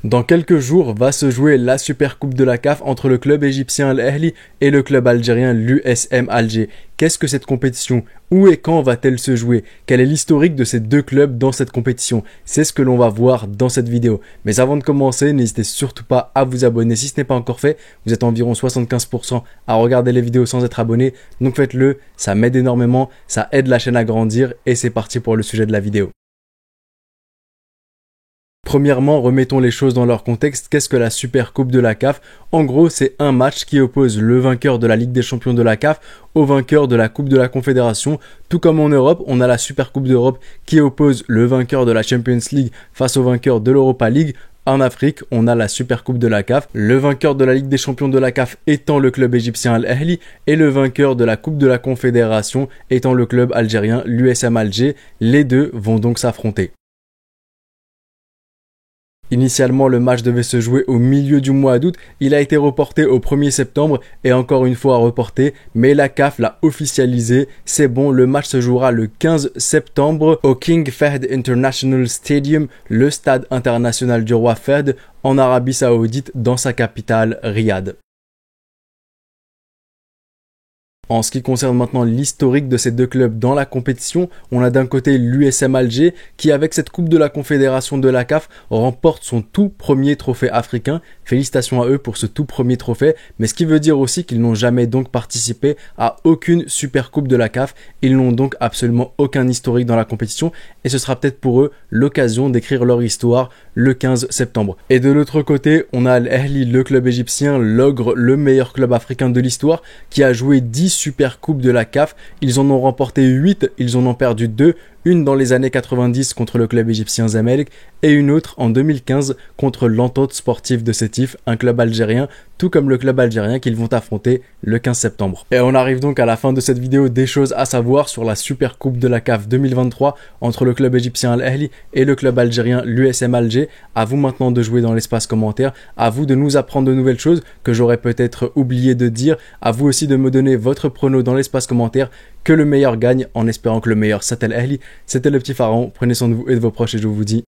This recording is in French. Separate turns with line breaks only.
Dans quelques jours va se jouer la Super Coupe de la CAF entre le club égyptien Al Ahly et le club algérien l'USM Alger. Qu'est-ce que cette compétition? Où et quand va-t-elle se jouer? Quel est l'historique de ces deux clubs dans cette compétition? C'est ce que l'on va voir dans cette vidéo. Mais avant de commencer, n'hésitez surtout pas à vous abonner si ce n'est pas encore fait. Vous êtes environ 75% à regarder les vidéos sans être abonné, donc faites-le, ça m'aide énormément, ça aide la chaîne à grandir et c'est parti pour le sujet de la vidéo. Premièrement, remettons les choses dans leur contexte. Qu'est-ce que la Super Coupe de la CAF? En gros, c'est un match qui oppose le vainqueur de la Ligue des Champions de la CAF au vainqueur de la Coupe de la Confédération. Tout comme en Europe, on a la Super Coupe d'Europe qui oppose le vainqueur de la Champions League face au vainqueur de l'Europa League. En Afrique, on a la Super Coupe de la CAF, le vainqueur de la Ligue des Champions de la CAF étant le club égyptien Al Ahly et le vainqueur de la Coupe de la Confédération étant le club algérien l'USM Alger. Les deux vont donc s'affronter. Initialement, le match devait se jouer au milieu du mois d'août. Il a été reporté au 1er septembre et encore une fois reporté, mais la CAF l'a officialisé. C'est bon, le match se jouera le 15 septembre au King Fahd International Stadium, le stade international du roi Fahd, en Arabie Saoudite, dans sa capitale, Riyad. En ce qui concerne maintenant l'historique de ces deux clubs dans la compétition, on a d'un côté l'USM Alger qui, avec cette Coupe de la Confédération de la CAF, remporte son tout premier trophée africain. Félicitations à eux pour ce tout premier trophée, mais ce qui veut dire aussi qu'ils n'ont jamais donc participé à aucune Super Coupe de la CAF. Ils n'ont donc absolument aucun historique dans la compétition et ce sera peut-être pour eux l'occasion d'écrire leur histoire le 15 septembre. Et de l'autre côté, on a Al Ahly, le club égyptien, l'ogre, le meilleur club africain de l'histoire, qui a joué 10 Super Coupe de la CAF. Ils en ont remporté 8, ils en ont perdu 2, une dans les années 90 contre le club égyptien Zamalek et une autre en 2015 contre l'Entente Sportive de Sétif, un club algérien, tout comme le club algérien qu'ils vont affronter le 15 septembre. Et on arrive donc à la fin de cette vidéo, des choses à savoir sur la Super Coupe de la CAF 2023 entre le club égyptien Al Ahly et le club algérien l'USM Alger. À vous maintenant de jouer dans l'espace commentaire, à vous de nous apprendre de nouvelles choses que j'aurais peut-être oublié de dire, à vous aussi de me donner votre prono dans l'espace commentaire. Que le meilleur gagne en espérant que le meilleur soit Al Ahly. C'était le petit pharaon, prenez soin de vous et de vos proches et je vous dis...